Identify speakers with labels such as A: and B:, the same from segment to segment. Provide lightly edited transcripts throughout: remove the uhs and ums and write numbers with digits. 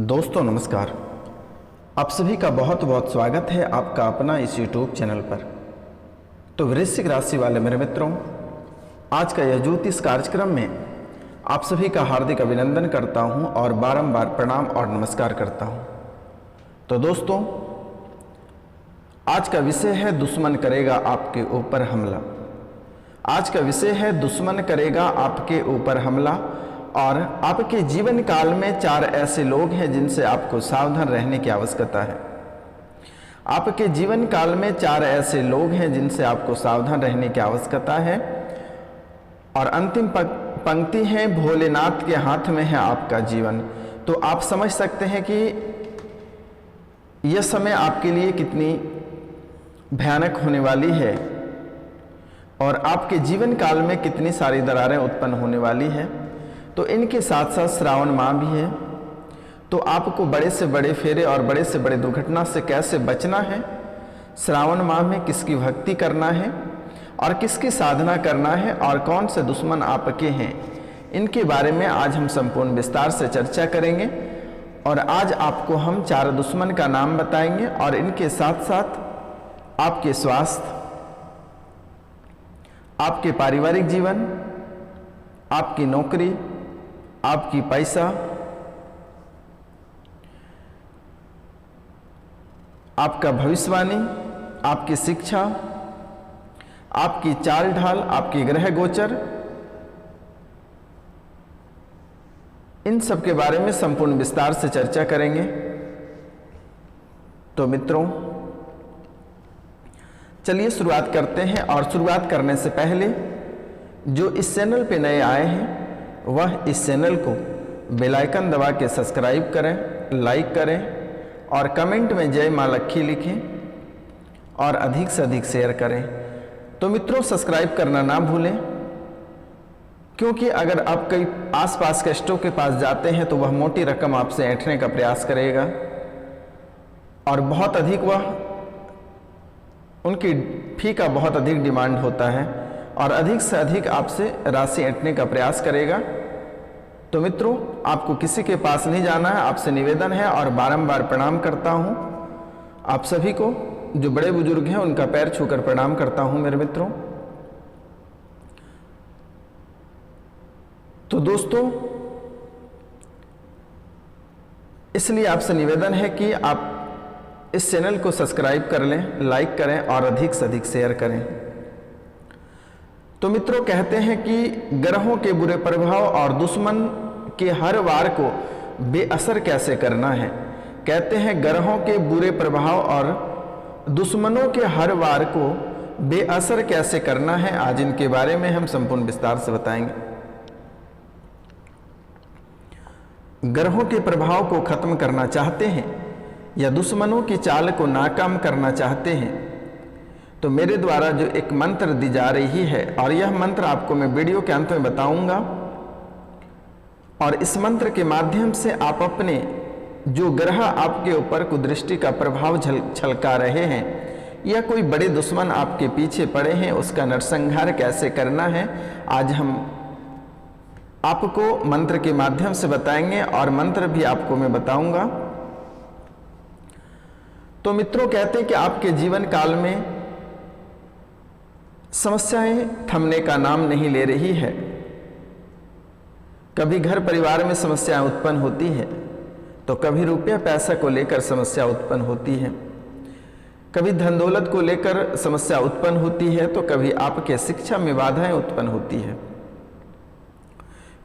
A: दोस्तों नमस्कार। आप सभी का बहुत बहुत स्वागत है आपका अपना इस YouTube चैनल पर। तो वृश्चिक राशि वाले मेरे मित्रों, आज का यह ज्योतिष कार्यक्रम में आप सभी का हार्दिक अभिनंदन करता हूं और बारंबार प्रणाम और नमस्कार करता हूं। तो दोस्तों, आज का विषय है दुश्मन करेगा आपके ऊपर हमला। आज का विषय है दुश्मन करेगा आपके ऊपर हमला। और आपके जीवन काल में 4 ऐसे लोग हैं जिनसे आपको सावधान रहने की आवश्यकता है। आपके जीवन काल में 4 ऐसे लोग हैं जिनसे आपको सावधान रहने की आवश्यकता है। और अंतिम पंक्ति है, भोलेनाथ के हाथ में है आपका जीवन। तो आप समझ सकते हैं कि यह समय आपके लिए कितनी भयानक होने वाली है और आपके जीवन काल में कितनी सारी दरारें उत्पन्न होने वाली है। तो इनके साथ साथ श्रावण माह भी है। तो आपको बड़े से बड़े फेरे और बड़े से बड़े दुर्घटना से कैसे बचना है, श्रावण माह में किसकी भक्ति करना है और किसकी साधना करना है और कौन से दुश्मन आपके हैं, इनके बारे में आज हम संपूर्ण विस्तार से चर्चा करेंगे। और आज आपको हम 4 दुश्मन का नाम बताएंगे और इनके साथ साथ आपके स्वास्थ्य, आपके पारिवारिक जीवन, आपकी नौकरी, आपकी पैसा, आपका भविष्यवाणी, आपकी शिक्षा, आपकी चाल ढाल, आपकी ग्रह गोचर, इन सब के बारे में संपूर्ण विस्तार से चर्चा करेंगे। तो मित्रों, चलिए शुरुआत करते हैं। और शुरुआत करने से पहले जो इस चैनल पे नए आए हैं वह इस चैनल को बेल आइकन दबा के सब्सक्राइब करें, लाइक करें और कमेंट में जय मां लक्ष्मी लिखें और अधिक से अधिक शेयर करें। तो मित्रों, सब्सक्राइब करना ना भूलें, क्योंकि अगर आप कई आसपास के स्टोर के पास जाते हैं तो वह मोटी रकम आपसे ऐंठने का प्रयास करेगा और बहुत अधिक उनकी फी का बहुत अधिक डिमांड होता है और अधिक से अधिक आपसे राशि ऐंठने का प्रयास करेगा। तो मित्रों, आपको किसी के पास नहीं जाना है। आपसे निवेदन है और बारंबार प्रणाम करता हूं। आप सभी को, जो बड़े बुजुर्ग हैं, उनका पैर छूकर प्रणाम करता हूं मेरे मित्रों। तो दोस्तों, इसलिए आपसे निवेदन है कि आप इस चैनल को सब्सक्राइब कर लें, लाइक करें और अधिक से अधिक शेयर करें। तो मित्रों, कहते हैं कि ग्रहों के बुरे प्रभाव और दुश्मन के हर वार को बेअसर कैसे करना है। कहते हैं ग्रहों के बुरे प्रभाव और दुश्मनों के हर वार को बेअसर कैसे करना है, आज इनके बारे में हम संपूर्ण विस्तार से बताएंगे। ग्रहों के प्रभाव को खत्म करना चाहते हैं या दुश्मनों की चाल को नाकाम करना चाहते हैं, तो मेरे द्वारा जो एक मंत्र दी जा रही है और यह मंत्र आपको मैं वीडियो के अंत में बताऊंगा। और इस मंत्र के माध्यम से आप अपने जो ग्रह आपके ऊपर कुदृष्टि का प्रभाव छलका रहे हैं या कोई बड़े दुश्मन आपके पीछे पड़े हैं, उसका नरसंहार कैसे करना है, आज हम आपको मंत्र के माध्यम से बताएंगे और मंत्र भी आपको मैं बताऊंगा। तो मित्रों, कहते हैं कि आपके जीवन काल में समस्याएं थमने का नाम नहीं ले रही है। कभी घर परिवार में समस्याएं उत्पन्न होती है, तो कभी रुपया पैसा को लेकर समस्या उत्पन्न होती है, कभी धन दौलत को लेकर समस्या उत्पन्न होती है, तो कभी आपके शिक्षा में बाधाएं उत्पन्न होती है,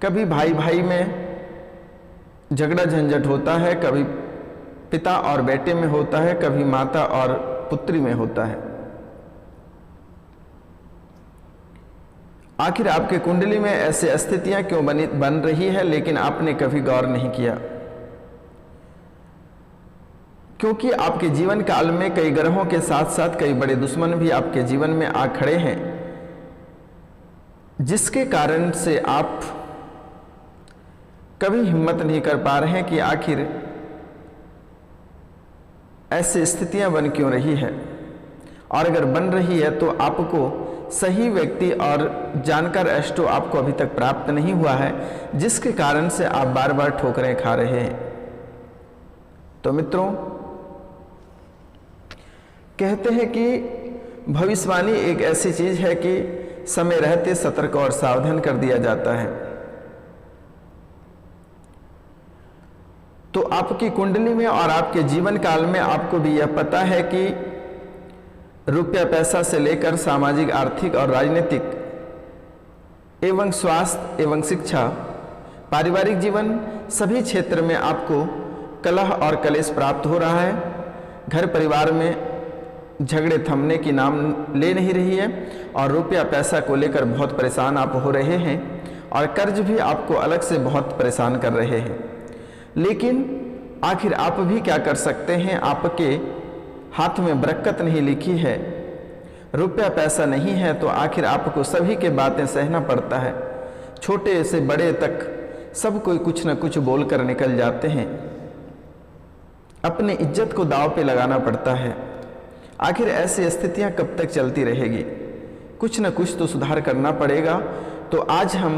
A: कभी भाई भाई में झगड़ा झंझट होता है, कभी पिता और बेटे में होता है, कभी माता और पुत्री में होता है। आखिर आपके कुंडली में ऐसे स्थितियां क्यों बन रही है, लेकिन आपने कभी गौर नहीं किया। क्योंकि आपके जीवन काल में कई ग्रहों के साथ साथ कई बड़े दुश्मन भी आपके जीवन में आ खड़े हैं, जिसके कारण से आप कभी हिम्मत नहीं कर पा रहे हैं कि आखिर ऐसी स्थितियां बन क्यों रही है। और अगर बन रही है तो आपको सही व्यक्ति और जानकार एस्ट्रो आपको अभी तक प्राप्त नहीं हुआ है, जिसके कारण से आप बार बार ठोकरें खा रहे हैं। तो मित्रों, कहते हैं कि भविष्यवाणी एक ऐसी चीज है कि समय रहते सतर्क और सावधान कर दिया जाता है। तो आपकी कुंडली में और आपके जीवन काल में आपको भी यह पता है कि रुपया पैसा से लेकर सामाजिक, आर्थिक और राजनीतिक एवं स्वास्थ्य एवं शिक्षा, पारिवारिक जीवन, सभी क्षेत्र में आपको कलह और कलेश प्राप्त हो रहा है। घर परिवार में झगड़े थमने की नाम ले नहीं रही है और रुपया पैसा को लेकर बहुत परेशान आप हो रहे हैं और कर्ज भी आपको अलग से बहुत परेशान कर रहे हैं। लेकिन आखिर आप भी क्या कर सकते हैं? आपके हाथ में बरकत नहीं लिखी है, रुपया पैसा नहीं है, तो आखिर आपको सभी के बातें सहना पड़ता है। छोटे से बड़े तक सब कोई कुछ न कुछ बोलकर निकल जाते हैं। अपनी इज्जत को दांव पे लगाना पड़ता है। आखिर ऐसी स्थितियां कब तक चलती रहेगी? कुछ न कुछ तो सुधार करना पड़ेगा। तो आज हम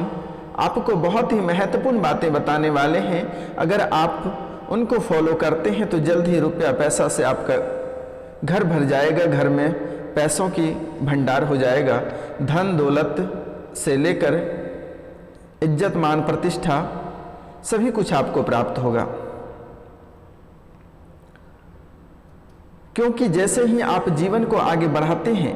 A: आपको बहुत ही महत्वपूर्ण बातें बताने वाले हैं। अगर आप उनको फॉलो करते हैं तो जल्द ही रुपया पैसा से आपका घर भर जाएगा, घर में पैसों की भंडार हो जाएगा। धन दौलत से लेकर इज्जत, मान, प्रतिष्ठा सभी कुछ आपको प्राप्त होगा। क्योंकि जैसे ही आप जीवन को आगे बढ़ाते हैं,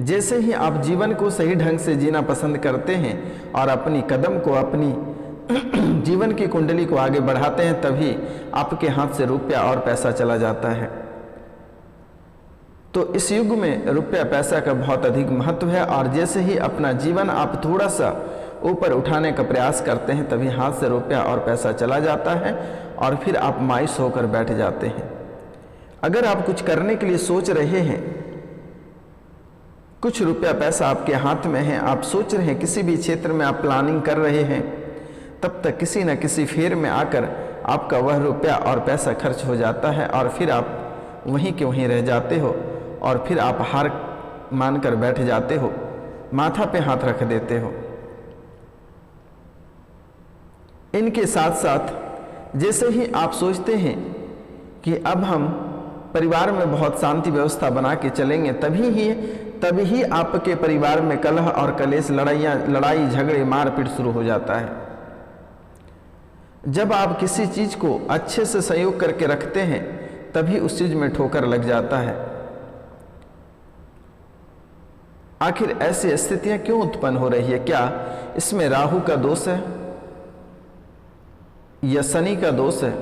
A: जैसे ही आप जीवन को सही ढंग से जीना पसंद करते हैं और अपनी कदम को, अपनी जीवन की कुंडली को आगे बढ़ाते हैं, तभी आपके हाथ से रुपया और पैसा चला जाता है। तो इस युग में रुपया पैसा का बहुत अधिक महत्व है और जैसे ही अपना जीवन आप थोड़ा सा ऊपर उठाने का प्रयास करते हैं, तभी हाथ से रुपया और पैसा चला जाता है और फिर आप मायूस होकर बैठ जाते हैं। अगर आप कुछ करने के लिए सोच रहे हैं, कुछ रुपया पैसा आपके हाथ में है, आप सोच रहे हैं, किसी भी क्षेत्र में आप प्लानिंग कर रहे हैं, तब तक किसी न किसी फेर में आकर आपका वह रुपया और पैसा खर्च हो जाता है और फिर आप वहीं के वहीं रह जाते हो और फिर आप हार मानकर बैठ जाते हो, माथा पे हाथ रख देते हो। इनके साथ साथ जैसे ही आप सोचते हैं कि अब हम परिवार में बहुत शांति व्यवस्था बना के चलेंगे, तभी ही आपके परिवार में कलह और कलेश, लड़ाई झगड़े, मारपीट शुरू हो जाता है। जब आप किसी चीज को अच्छे से संयोग करके रखते हैं, तभी उस चीज में ठोकर लग जाता है। आखिर ऐसी स्थितियां क्यों उत्पन्न हो रही है? क्या इसमें राहु का दोष है या शनि का दोष है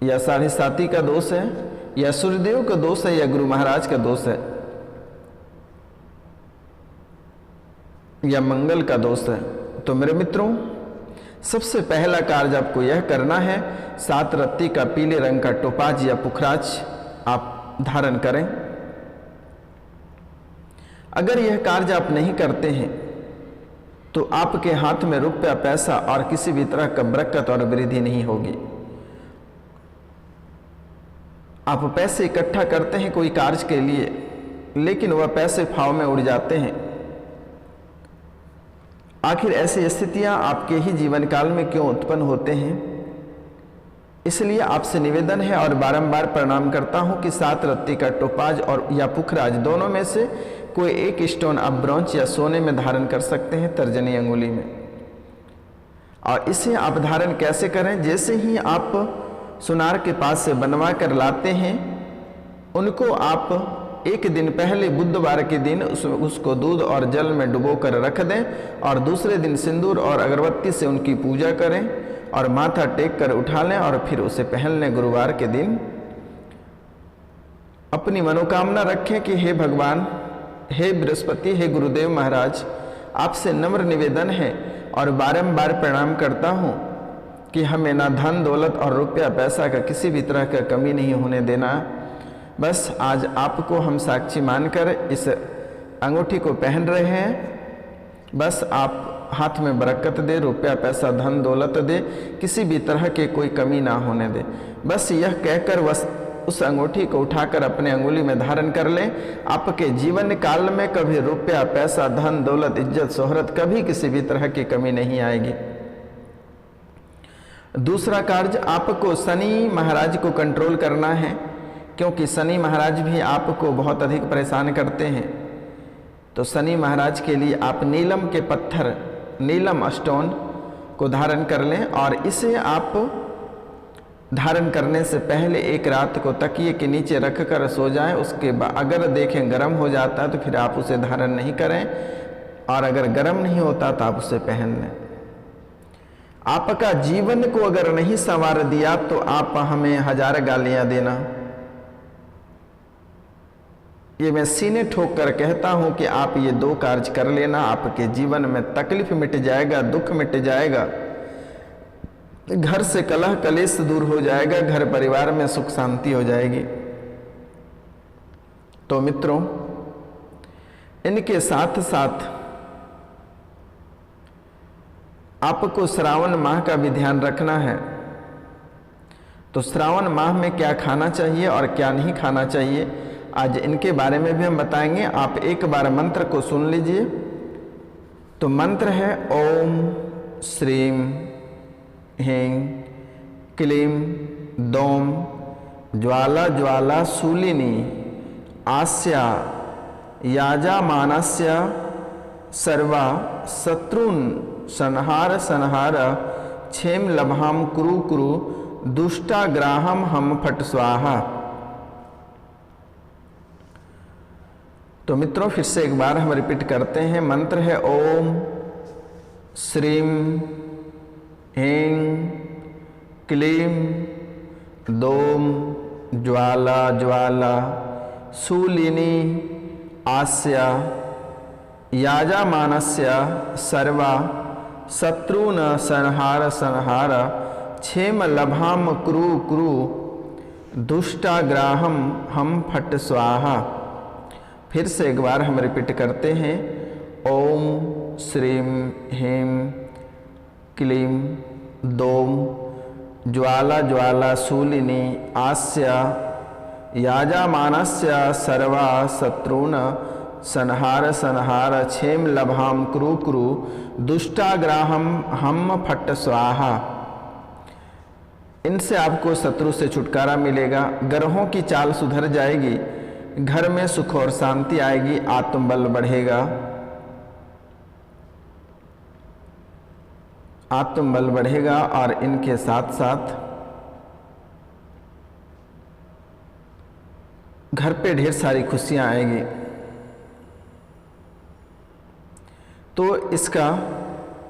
A: या साढ़े साती का दोष है या सूर्यदेव का दोष है या गुरु महाराज का दोष है या मंगल का दोष है? तो मेरे मित्रों, सबसे पहला कार्य आपको यह करना है, 7 रत्ती का पीले रंग का टोपाज या पुखराज आप धारण करें। अगर यह कार्य आप नहीं करते हैं तो आपके हाथ में रुपया पैसा और किसी भी तरह का बरकत और वृद्धि नहीं होगी। आप पैसे इकट्ठा करते हैं कोई कार्य के लिए, लेकिन वह पैसे फाव में उड़ जाते हैं। आखिर ऐसी स्थितियां आपके ही जीवन काल में क्यों उत्पन्न होते हैं? इसलिए आपसे निवेदन है और बारंबार प्रणाम करता हूं कि 7 रत्ती का टोपाज और या पुखराज, दोनों में से कोई एक स्टोन आप ब्रॉन्ज या सोने में धारण कर सकते हैं, तर्जनी अंगुली में। और इसे आप धारण कैसे करें? जैसे ही आप सुनार के पास से बनवा कर लाते हैं, उनको आप एक दिन पहले बुधवार के दिन उसको दूध और जल में डुबो कर रख दें और दूसरे दिन सिंदूर और अगरबत्ती से उनकी पूजा करें और माथा टेक कर उठा लें और फिर उसे पहन लें। गुरुवार के दिन अपनी मनोकामना रखें कि हे भगवान, हे बृहस्पति, हे गुरुदेव महाराज, आपसे नम्र निवेदन है और बारंबार प्रणाम करता हूँ कि हमें ना धन दौलत और रुपया पैसा का किसी भी तरह का कमी नहीं होने देना। बस आज आपको हम साक्षी मानकर इस अंगूठी को पहन रहे हैं। बस आप हाथ में बरकत दे, रुपया पैसा धन दौलत दे, किसी भी तरह के कोई कमी ना होने दे। बस यह कहकर बस उस अंगूठी को उठाकर अपने अंगुली में धारण कर लें। आपके जीवन काल में कभी रुपया पैसा धन दौलत इज्जत शोहरत कभी किसी भी तरह की कमी नहीं आएगी। दूसरा कार्य, आपको शनि महाराज को कंट्रोल करना है, क्योंकि शनि महाराज भी आपको बहुत अधिक परेशान करते हैं। तो शनि महाराज के लिए आप नीलम के पत्थर, नीलम स्टोन को धारण कर लें और इसे आप धारण करने से पहले एक रात को तकिए के नीचे रख कर सो जाएं। उसके बाद अगर देखें गर्म हो जाता है तो फिर आप उसे धारण नहीं करें, और अगर गर्म नहीं होता तो आप उसे पहन लें। आपका जीवन को अगर नहीं संवार दिया तो आप हमें 1000 गालियां देना। ये मैं सीने ठोक कर कहता हूं कि आप ये 2 कार्य कर लेना, आपके जीवन में तकलीफ मिट जाएगा, दुख मिट जाएगा, घर से कलह कलेश दूर हो जाएगा, घर परिवार में सुख शांति हो जाएगी। तो मित्रों, इनके साथ साथ आपको श्रावण माह का भी ध्यान रखना है। तो श्रावण माह में क्या खाना चाहिए और क्या नहीं खाना चाहिए, आज इनके बारे में भी हम बताएंगे। आप एक बार मंत्र को सुन लीजिए। तो मंत्र है ओम श्रीम ह्रीं क्लीं दौम ज्वाला ज्वाला शूलिनी आस्या याजामानस्य सर्वा शत्रुन् संहार संहार क्षेम लभाम कुरु कुरु दुष्टाग्राहम हम फट स्वाहा। तो मित्रों, फिर से एक बार हम रिपीट करते हैं। मंत्र है ओम श्रीं ह्रीं क्लीं दौम ज्वाला ज्वाला शूलिनी आस्या याजामानस्य सर्वा शत्रुन संहार संहार क्षेम लभाम कुरु कुरु दुष्टाग्राहम हम फट स्वाहा। फिर से एक बार हम रिपीट करते हैं। ओम श्रीं ह्रीं क्लीं दौम ज्वाला ज्वाला शूलिनी आस्या याजामानस्य सर्वा शत्रुन संहार संहार क्षेम लभाम कुरु कुरु दुष्टाग्राहम हम फट स्वाहा। इनसे आपको शत्रु से छुटकारा मिलेगा, ग्रहों की चाल सुधर जाएगी, घर में सुख और शांति आएगी, आत्मबल बढ़ेगा, आत्मबल बढ़ेगा और इनके साथ साथ घर पे ढेर सारी खुशियां आएगी। तो इसका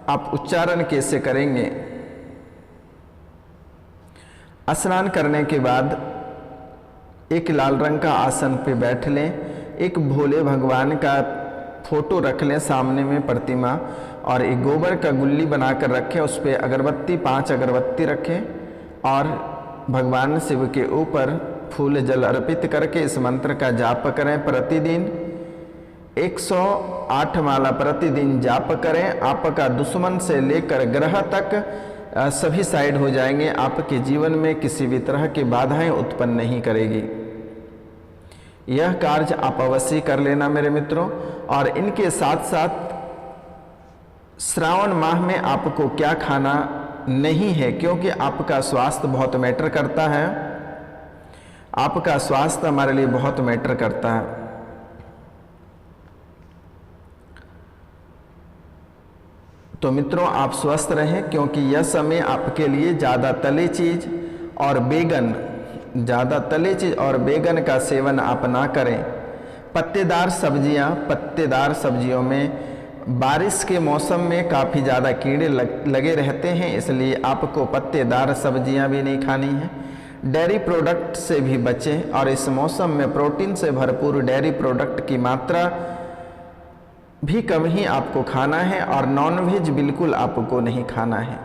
A: आप उच्चारण कैसे करेंगे? स्नान करने के बाद एक लाल रंग का आसन पे बैठ लें, एक भोले भगवान का फोटो रख लें सामने में प्रतिमा, और एक गोबर का गुल्ली बनाकर रखें, उस पर अगरबत्ती 5 अगरबत्ती रखें और भगवान शिव के ऊपर फूल जल अर्पित करके इस मंत्र का जाप करें। प्रतिदिन 108 माला प्रतिदिन जाप करें। आपका दुश्मन से लेकर ग्रह तक सभी साइड हो जाएंगे, आपके जीवन में किसी भी तरह की बाधाएं उत्पन्न नहीं करेगी। यह कार्य आप अवश्य कर लेना मेरे मित्रों। और इनके साथ साथ श्रावण माह में आपको क्या खाना नहीं है, क्योंकि आपका स्वास्थ्य बहुत मैटर करता है, आपका स्वास्थ्य हमारे लिए बहुत मैटर करता है। तो मित्रों, आप स्वस्थ रहें, क्योंकि यह समय आपके लिए ज़्यादा तले चीज और बेगन, ज़्यादा तले चीज और बेगन का सेवन आप ना करें। पत्तेदार सब्जियों में बारिश के मौसम में काफ़ी ज़्यादा कीड़े लगे रहते हैं, इसलिए आपको पत्तेदार सब्जियां भी नहीं खानी है। डेयरी प्रोडक्ट से भी बचें, और इस मौसम में प्रोटीन से भरपूर डेयरी प्रोडक्ट की मात्रा भी कम ही आपको खाना है, और नॉनवेज बिल्कुल आपको नहीं खाना है।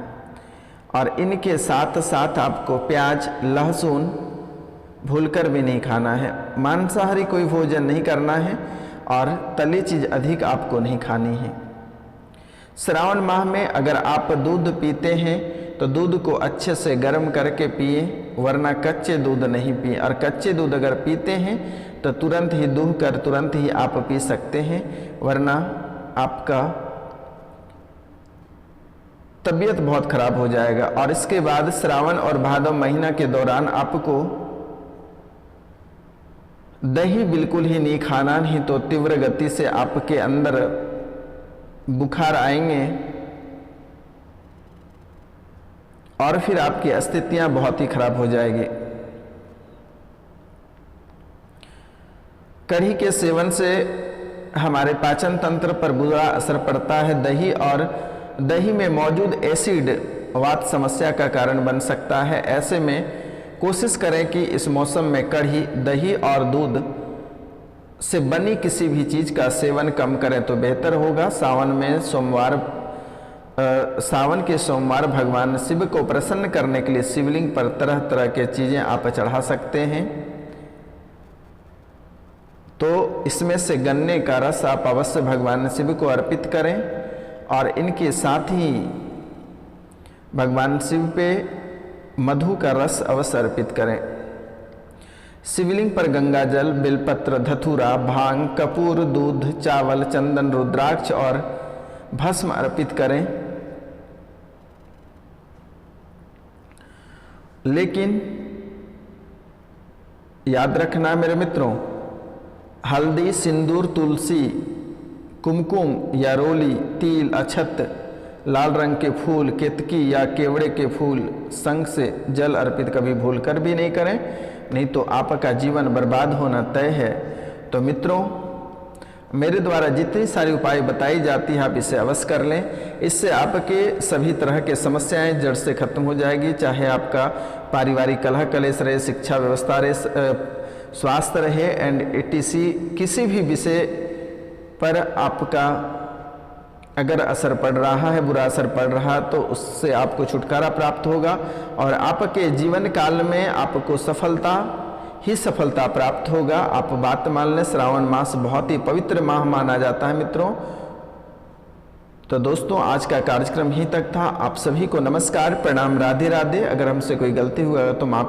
A: और इनके साथ साथ आपको प्याज लहसुन भूलकर भी नहीं खाना है, मांसाहारी कोई भोजन नहीं करना है, और तली चीज़ अधिक आपको नहीं खानी है। श्रावण माह में अगर आप दूध पीते हैं तो दूध को अच्छे से गर्म करके पिए, वरना कच्चे दूध नहीं पिए। और कच्चे दूध अगर पीते हैं तो तुरंत ही दूह कर तुरंत ही आप पी सकते हैं, वरना आपका तबीयत बहुत खराब हो जाएगा। और इसके बाद श्रावण और भादव महीना के दौरान आपको दही बिल्कुल ही नहीं खाना, नहीं तो तीव्र गति से आपके अंदर बुखार आएंगे और फिर आपकी स्थितियां बहुत ही खराब हो जाएगी। कढ़ी के सेवन से हमारे पाचन तंत्र पर बुरा असर पड़ता है। दही और दही में मौजूद एसिड वात समस्या का कारण बन सकता है। ऐसे में कोशिश करें कि इस मौसम में कढ़ी, दही और दूध से बनी किसी भी चीज़ का सेवन कम करें तो बेहतर होगा। सावन के सोमवार भगवान शिव को प्रसन्न करने के लिए शिवलिंग पर तरह तरह के चीज़ें आप चढ़ा सकते हैं। तो इसमें से गन्ने का रस आप अवश्य भगवान शिव को अर्पित करें और इनके साथ ही भगवान शिव पे मधु का रस अवश्य अर्पित करें। शिवलिंग पर गंगा जल, बेलपत्र, धतूरा, भांग, कपूर, दूध, चावल, चंदन, रुद्राक्ष और भस्म अर्पित करें। लेकिन याद रखना मेरे मित्रों, हल्दी, सिंदूर, तुलसी, कुमकुम या रोली, तिल, अक्षत, लाल रंग के फूल, केतकी या केवड़े के फूल, संग से जल अर्पित कभी भूलकर भी नहीं करें, नहीं तो आपका जीवन बर्बाद होना तय है। तो मित्रों, मेरे द्वारा जितनी सारी उपाय बताई जाती है आप इसे अवश्य कर लें। इससे आपके सभी तरह के समस्याएं जड़ से खत्म हो जाएगी। चाहे आपका पारिवारिक कलह कलेश रहे, शिक्षा व्यवस्था रहे, स्वास्थ्य रहे एंड etc, किसी भी विषय पर आपका अगर असर पड़ रहा है, बुरा असर पड़ रहा, तो उससे आपको छुटकारा प्राप्त होगा और आपके जीवन काल में आपको सफलता ही सफलता प्राप्त होगा। आप बात मान लें, श्रावण मास बहुत ही पवित्र माह माना जाता है मित्रों। तो दोस्तों, आज का कार्यक्रम यहीं तक था। आप सभी को नमस्कार, प्रणाम, राधे राधे। अगर हमसे कोई गलती हुआ तो माफ